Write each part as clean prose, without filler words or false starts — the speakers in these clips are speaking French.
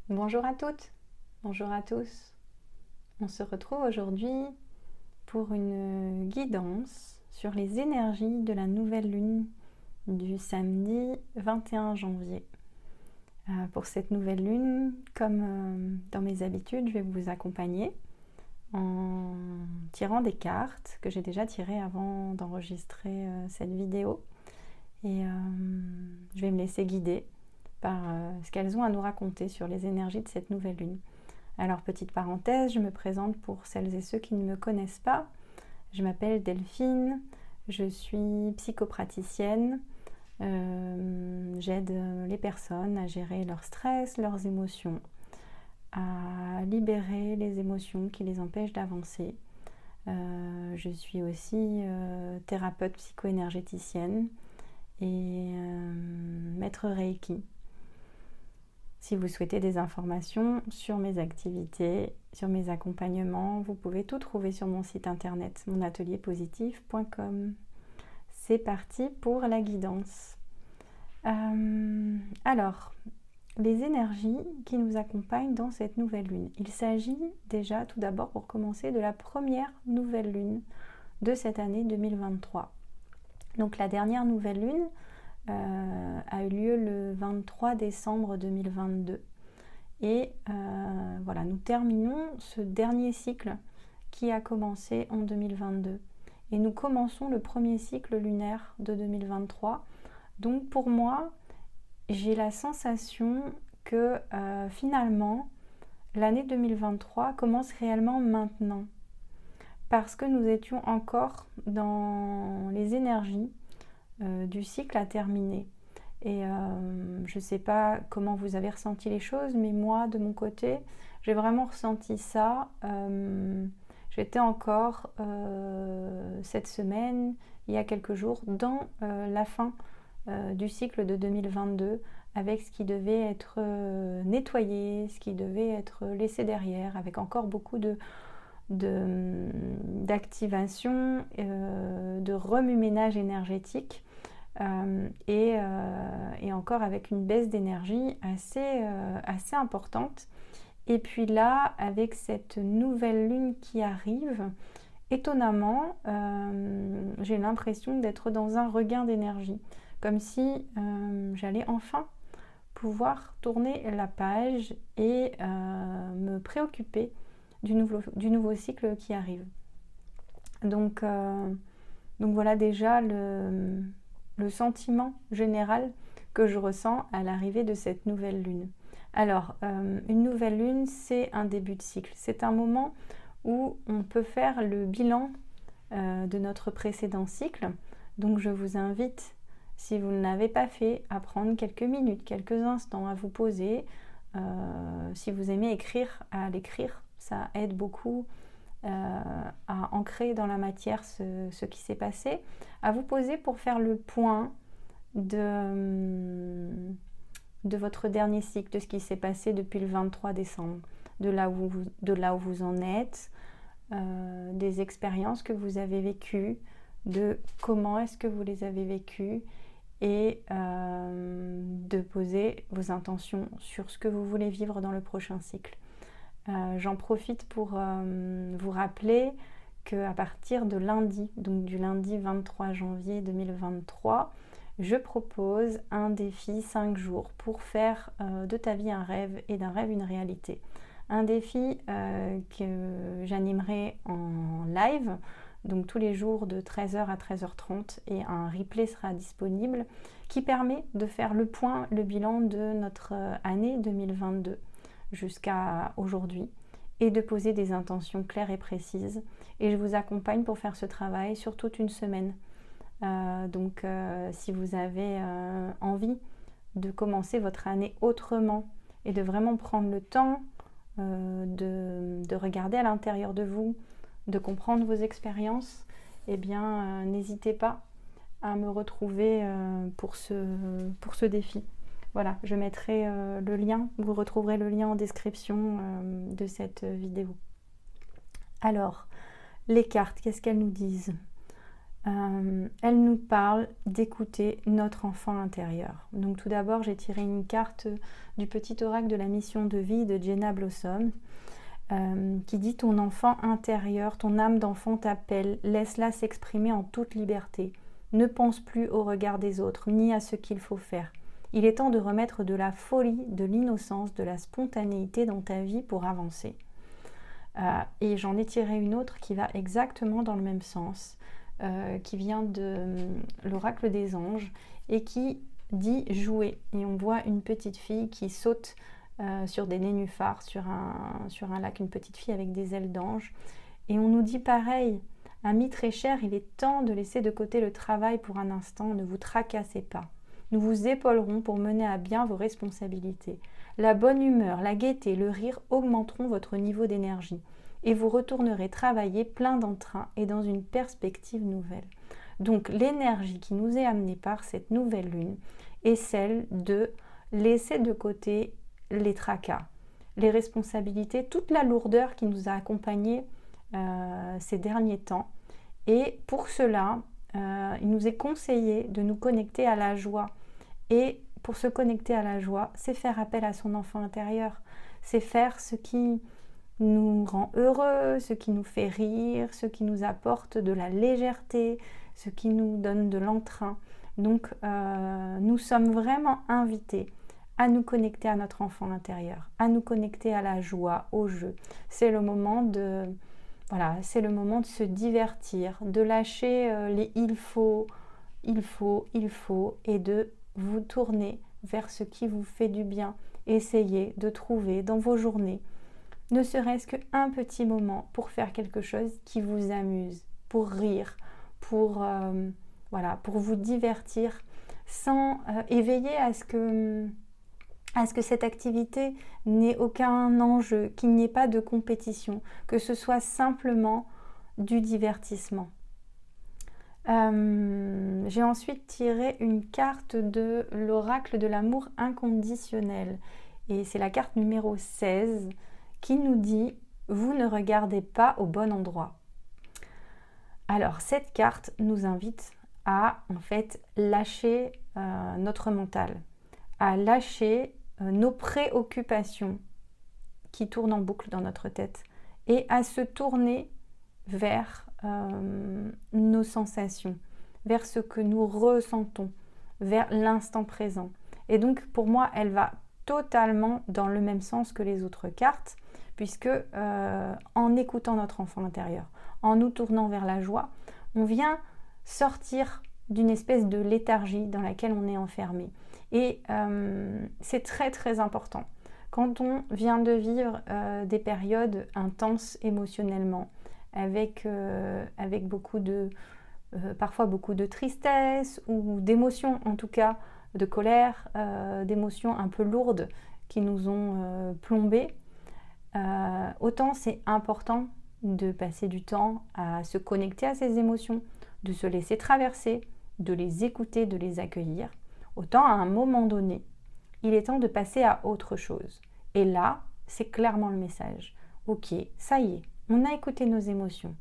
Bonjour à toutes, bonjour à tous. On se retrouve aujourd'hui pour une guidance sur les énergies de la nouvelle lune du samedi 21 janvier. Pour cette nouvelle lune, comme dans mes habitudes, je vais vous accompagner en tirant des cartes que j'ai déjà tirées avant d'enregistrer cette vidéo. Et je vais me laisser guider par ce qu'elles ont à nous raconter sur les énergies de cette nouvelle lune. Alors, petite parenthèse, je me présente pour celles et ceux qui ne me connaissent pas. Je m'appelle Delphine, je suis psychopraticienne. J'aide les personnes à gérer leur stress, leurs émotions, à libérer les émotions qui les empêchent d'avancer. Je suis aussi thérapeute psycho-énergéticienne et maître Reiki. Si vous souhaitez des informations sur mes activités, sur mes accompagnements, vous pouvez tout trouver sur mon site internet monatelierpositif.com. C'est parti pour la guidance. Alors, les énergies qui nous accompagnent dans cette nouvelle lune. Il s'agit déjà tout d'abord pour commencer de la première nouvelle lune de cette année 2023. Donc la dernière nouvelle lune a eu lieu le 23 décembre 2022. Et voilà, nous terminons ce dernier cycle qui a commencé en 2022. Et nous commençons le premier cycle lunaire de 2023. Donc pour moi, j'ai la sensation que finalement, l'année 2023 commence réellement maintenant. Parce que nous étions encore dans les énergies du cycle à terminer. Et je ne sais pas comment vous avez ressenti les choses, mais moi, de mon côté, j'ai vraiment ressenti ça. J'étais encore cette semaine, il y a quelques jours, dans la fin du cycle de 2022, avec ce qui devait être nettoyé, ce qui devait être laissé derrière, avec encore beaucoup d'activation, de remue-ménage énergétique. Et encore avec une baisse d'énergie assez importante. Et puis là, avec cette nouvelle lune qui arrive, étonnamment, j'ai l'impression d'être dans un regain d'énergie, comme si j'allais enfin pouvoir tourner la page et me préoccuper du nouveau cycle qui arrive. Donc voilà déjà le sentiment général que je ressens à l'arrivée de cette nouvelle lune. Alors, une nouvelle lune, c'est un début de cycle. C'est un moment où on peut faire le bilan de notre précédent cycle. Donc, je vous invite, si vous ne l'avez pas fait, à prendre quelques minutes, quelques instants à vous poser. Si vous aimez écrire, à l'écrire, ça aide beaucoup à ancrer dans la matière ce qui s'est passé, à vous poser pour faire le point de votre dernier cycle, de ce qui s'est passé depuis le 23 décembre, de là où vous en êtes, des expériences que vous avez vécues, de comment est-ce que vous les avez vécues et de poser vos intentions sur ce que vous voulez vivre dans le prochain cycle. J'en profite pour vous rappeler qu'à partir de lundi, donc du lundi 23 janvier 2023, je propose un défi 5 jours pour faire de ta vie un rêve et d'un rêve une réalité. Un défi que j'animerai en live, donc tous les jours de 13h à 13h30, et un replay sera disponible qui permet de faire le point, le bilan de notre année 2022 jusqu'à aujourd'hui et de poser des intentions claires et précises. Et je vous accompagne pour faire ce travail sur toute une semaine. Donc si vous avez envie de commencer votre année autrement et de vraiment prendre le temps de regarder à l'intérieur de vous, de comprendre vos expériences, eh bien n'hésitez pas à me retrouver pour ce défi. Voilà, je mettrai le lien, vous retrouverez le lien en description de cette vidéo. Alors, les cartes, qu'est-ce qu'elles nous disent ? elle nous parle d'écouter notre enfant intérieur. Donc tout d'abord, j'ai tiré une carte du petit oracle de la mission de vie de Jenna Blossom qui dit: ton enfant intérieur, ton âme d'enfant t'appelle, laisse-la s'exprimer en toute liberté. Ne pense plus au regard des autres, ni à ce qu'il faut faire. Il est temps de remettre de la folie, de l'innocence, de la spontanéité dans ta vie pour avancer. Et j'en ai tiré une autre qui va exactement dans le même sens, qui vient de l'oracle des anges et qui dit jouer. Et on voit une petite fille qui saute sur des nénuphars, sur un lac, une petite fille avec des ailes d'ange. Et on nous dit pareil: ami très cher, il est temps de laisser de côté le travail pour un instant, ne vous tracassez pas. Nous vous épaulerons pour mener à bien vos responsabilités. La bonne humeur, la gaieté, le rire augmenteront votre niveau d'énergie et vous retournerez travailler plein d'entrain et dans une perspective nouvelle. Donc l'énergie qui nous est amenée par cette nouvelle lune est celle de laisser de côté les tracas, les responsabilités, toute la lourdeur qui nous a accompagnés ces derniers temps. Et pour cela, il nous est conseillé de nous connecter à la joie. Et pour se connecter à la joie, c'est faire appel à son enfant intérieur. C'est faire ce qui nous rend heureux, ce qui nous fait rire, ce qui nous apporte de la légèreté, ce qui nous donne de l'entrain. Donc, nous sommes vraiment invités à nous connecter à notre enfant intérieur, à nous connecter à la joie, au jeu. C'est le moment de... Voilà, c'est le moment de se divertir, de lâcher les il faut, et de vous tourner vers ce qui vous fait du bien. Essayez de trouver dans vos journées, ne serait-ce qu'un petit moment pour faire quelque chose qui vous amuse, pour rire, pour vous divertir, sans éveiller à ce que cette activité n'ait aucun enjeu, qu'il n'y ait pas de compétition, que ce soit simplement du divertissement. J'ai ensuite tiré une carte de l'oracle de l'amour inconditionnel. Et c'est la carte numéro 16 qui nous dit « Vous ne regardez pas au bon endroit ». Alors, cette carte nous invite à, en fait, lâcher notre mental, à lâcher nos préoccupations qui tournent en boucle dans notre tête et à se tourner vers nos sensations, vers ce que nous ressentons, vers l'instant présent. Et donc pour moi, elle va totalement dans le même sens que les autres cartes, puisque en écoutant notre enfant intérieur, en nous tournant vers la joie, on vient sortir d'une espèce de léthargie dans laquelle on est enfermé. Et c'est très très important. Quand on vient de vivre des périodes intenses émotionnellement, avec parfois beaucoup de tristesse ou d'émotions, en tout cas de colère, d'émotions un peu lourdes qui nous ont plombés, autant c'est important de passer du temps à se connecter à ces émotions, de se laisser traverser, de les écouter, de les accueillir. Autant à un moment donné, il est temps de passer à autre chose. Et là, c'est clairement le message. Ok, ça y est, on a écouté nos émotions,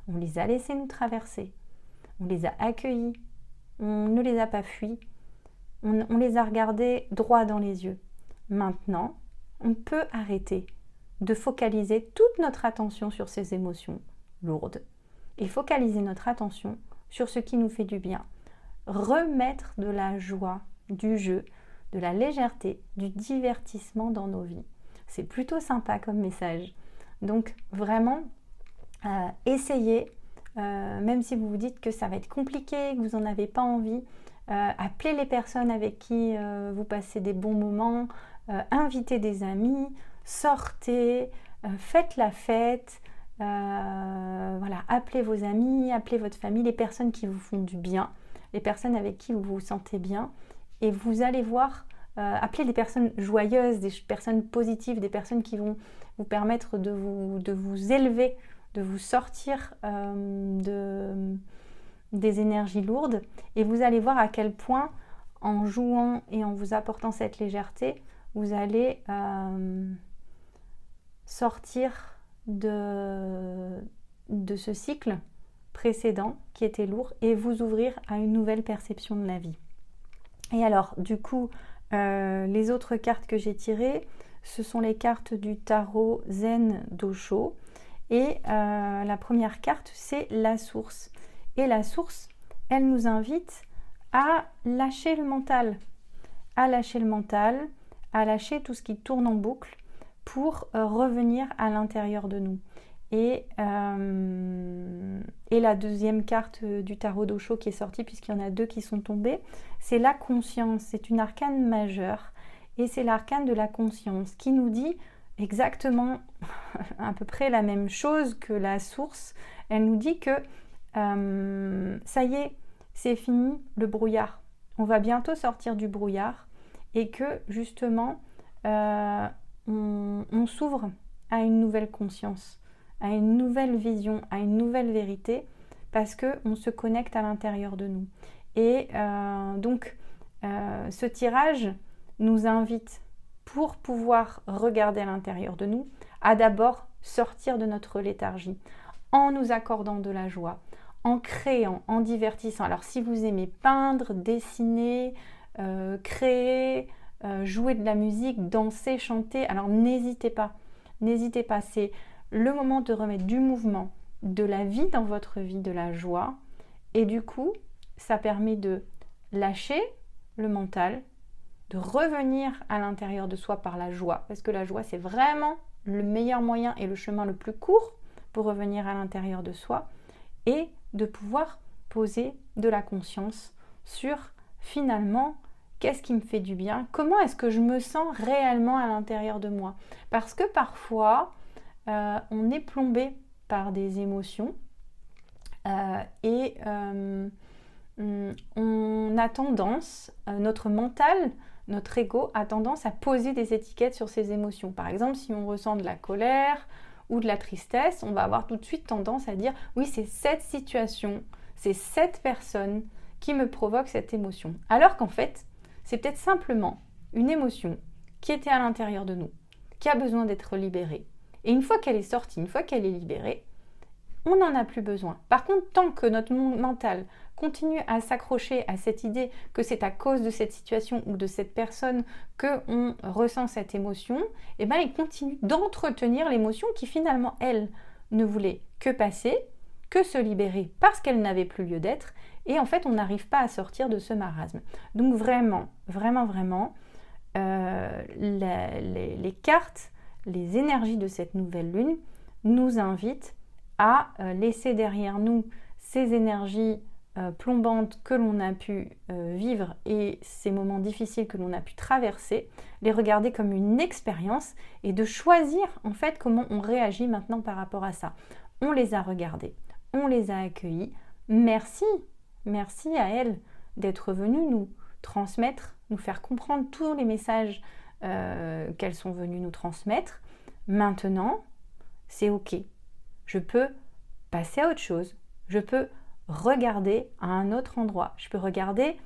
on les a laissées nous traverser, on les a accueillies, on ne les a pas fuies, on les a regardées droit dans les yeux. Maintenant, on peut arrêter de focaliser toute notre attention sur ces émotions lourdes et focaliser notre attention sur ce qui nous fait du bien. Remettre de la joie, du jeu, de la légèreté, du divertissement dans nos vies. C'est plutôt sympa comme message. Donc vraiment, essayez, même si vous vous dites que ça va être compliqué, que vous n'en avez pas envie, appelez les personnes avec qui vous passez des bons moments, invitez des amis, sortez, faites la fête, appelez vos amis, appelez votre famille, les personnes qui vous font du bien, les personnes avec qui vous vous sentez bien, et vous allez voir, appelez des personnes joyeuses, des personnes positives, des personnes qui vont vous permettre de vous élever, de vous sortir des énergies lourdes, et vous allez voir à quel point, en jouant et en vous apportant cette légèreté, vous allez sortir de ce cycle précédent qui était lourd et vous ouvrir à une nouvelle perception de la vie. Et alors, du coup, les autres cartes que j'ai tirées, ce sont les cartes du tarot Zen d'Osho. Et la première carte, c'est la source. Et la source, elle nous invite à lâcher le mental, à lâcher tout ce qui tourne en boucle pour revenir à l'intérieur de nous. Et la deuxième carte du tarot d'Osho qui est sortie, puisqu'il y en a 2 qui sont tombées, c'est la conscience. C'est une arcane majeure et c'est l'arcane de la conscience qui nous dit exactement à peu près la même chose que la source. Elle nous dit que ça y est, c'est fini le brouillard. On va bientôt sortir du brouillard et que justement on s'ouvre à une nouvelle conscience, à une nouvelle vision, à une nouvelle vérité, parce qu'on se connecte à l'intérieur de nous. Et donc, ce tirage nous invite, pour pouvoir regarder à l'intérieur de nous, à d'abord sortir de notre léthargie, en nous accordant de la joie, en créant, en divertissant. Alors, si vous aimez peindre, dessiner, créer, jouer de la musique, danser, chanter, alors n'hésitez pas. N'hésitez pas, c'est le moment de remettre du mouvement, de la vie dans votre vie, de la joie. Et du coup, ça permet de lâcher le mental, de revenir à l'intérieur de soi par la joie. Parce que la joie, c'est vraiment le meilleur moyen et le chemin le plus court pour revenir à l'intérieur de soi. Et de pouvoir poser de la conscience sur finalement qu'est-ce qui me fait du bien, comment est-ce que je me sens réellement à l'intérieur de moi. Parce que parfois, on est plombé par des émotions et on a tendance, notre mental, notre ego a tendance à poser des étiquettes sur ces émotions. Par exemple, si on ressent de la colère ou de la tristesse, on va avoir tout de suite tendance à dire « oui, c'est cette situation, c'est cette personne qui me provoque cette émotion ». Alors qu'en fait, c'est peut-être simplement une émotion qui était à l'intérieur de nous, qui a besoin d'être libérée. Et une fois qu'elle est sortie, une fois qu'elle est libérée, on n'en a plus besoin. Par contre, tant que notre mental continue à s'accrocher à cette idée que c'est à cause de cette situation ou de cette personne qu'on ressent cette émotion, eh ben, il continue d'entretenir l'émotion qui finalement, elle, ne voulait que passer, que se libérer parce qu'elle n'avait plus lieu d'être. Et en fait, on n'arrive pas à sortir de ce marasme. Donc vraiment, les cartes, les énergies de cette nouvelle lune nous invitent à laisser derrière nous ces énergies plombantes que l'on a pu vivre et ces moments difficiles que l'on a pu traverser, les regarder comme une expérience et de choisir en fait comment on réagit maintenant par rapport à ça. On les a regardés, on les a accueillis. Merci à elles d'être venues nous transmettre, nous faire comprendre tous les messages qu'elles sont venues nous transmettre. Maintenant, c'est ok. Je peux passer à autre chose. Je peux regarder à un autre endroit. Je peux regarder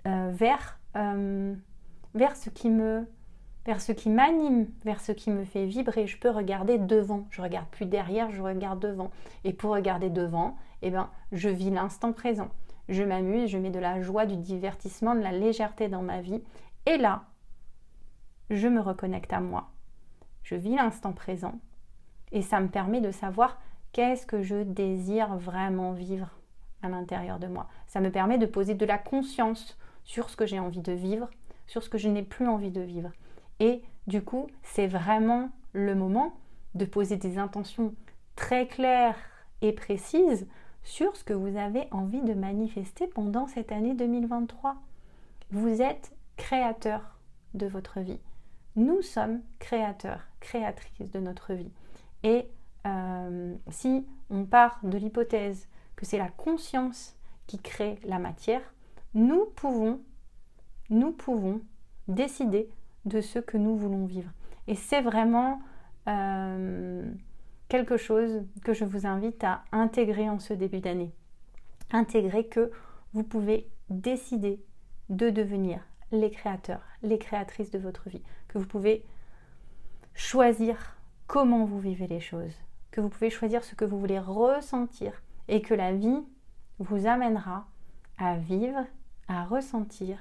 vers ce qui m'anime, vers ce qui me fait vibrer. Je peux regarder devant. Je ne regarde plus derrière, je regarde devant. Et pour regarder devant, je vis l'instant présent. Je m'amuse, je mets de la joie, du divertissement, de la légèreté dans ma vie. Et là, je me reconnecte à moi. Je vis l'instant présent. Et ça me permet de savoir qu'est-ce que je désire vraiment vivre à l'intérieur de moi. Ça me permet de poser de la conscience sur ce que j'ai envie de vivre, sur ce que je n'ai plus envie de vivre. Et du coup, c'est vraiment le moment de poser des intentions très claires et précises sur ce que vous avez envie de manifester pendant cette année 2023. Vous êtes créateur de votre vie. Nous sommes créateurs, créatrices de notre vie. Et si on part de l'hypothèse que c'est la conscience qui crée la matière, nous pouvons décider de ce que nous voulons vivre. Et c'est vraiment quelque chose que je vous invite à intégrer en ce début d'année. Intégrer que vous pouvez décider de devenir les créateurs, les créatrices de votre vie, que vous pouvez choisir comment vous vivez les choses, que vous pouvez choisir ce que vous voulez ressentir et que la vie vous amènera à vivre, à ressentir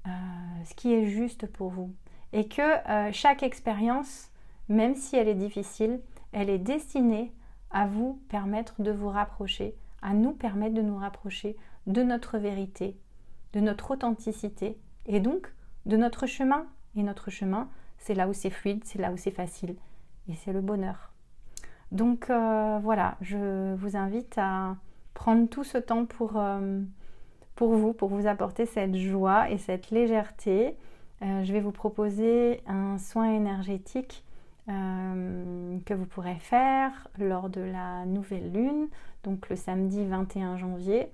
ce qui est juste pour vous. Et que chaque expérience, même si elle est difficile, elle est destinée à vous permettre de vous rapprocher, à nous permettre de nous rapprocher de notre vérité, de notre authenticité et donc de notre chemin. Et notre chemin, c'est là où c'est fluide, c'est là où c'est facile et c'est le bonheur. Donc voilà, je vous invite à prendre tout ce temps pour vous apporter cette joie et cette légèreté. Je vais vous proposer un soin énergétique que vous pourrez faire lors de la nouvelle lune, donc le samedi 21 janvier.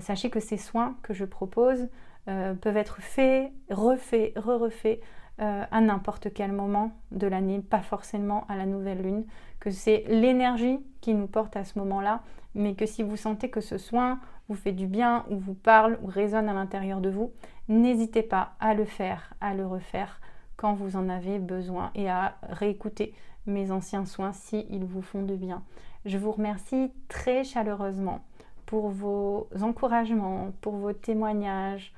Sachez que ces soins que je propose peuvent être faits, refaits, refaits à n'importe quel moment de l'année, pas forcément à la nouvelle lune, que c'est l'énergie qui nous porte à ce moment-là, mais que si vous sentez que ce soin vous fait du bien, ou vous parle, ou résonne à l'intérieur de vous, n'hésitez pas à le faire, à le refaire quand vous en avez besoin et à réécouter mes anciens soins si ils vous font de bien. Je vous remercie très chaleureusement pour vos encouragements, pour vos témoignages,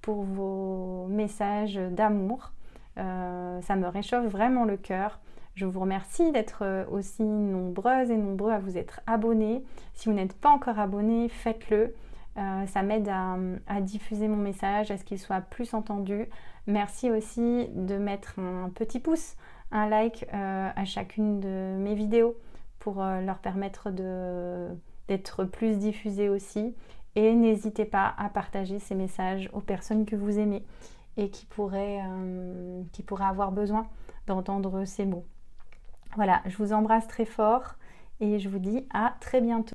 pour vos messages d'amour. Ça me réchauffe vraiment le cœur. Je vous remercie d'être aussi nombreuses et nombreux à vous être abonnés. Si vous n'êtes pas encore abonnés, faites-le. Ça m'aide à diffuser mon message, à ce qu'il soit plus entendu. Merci aussi de mettre un petit pouce, un like à chacune de mes vidéos pour leur permettre d'être plus diffusées aussi. Et n'hésitez pas à partager ces messages aux personnes que vous aimez et qui pourraient avoir besoin d'entendre ces mots. Voilà, je vous embrasse très fort et je vous dis à très bientôt.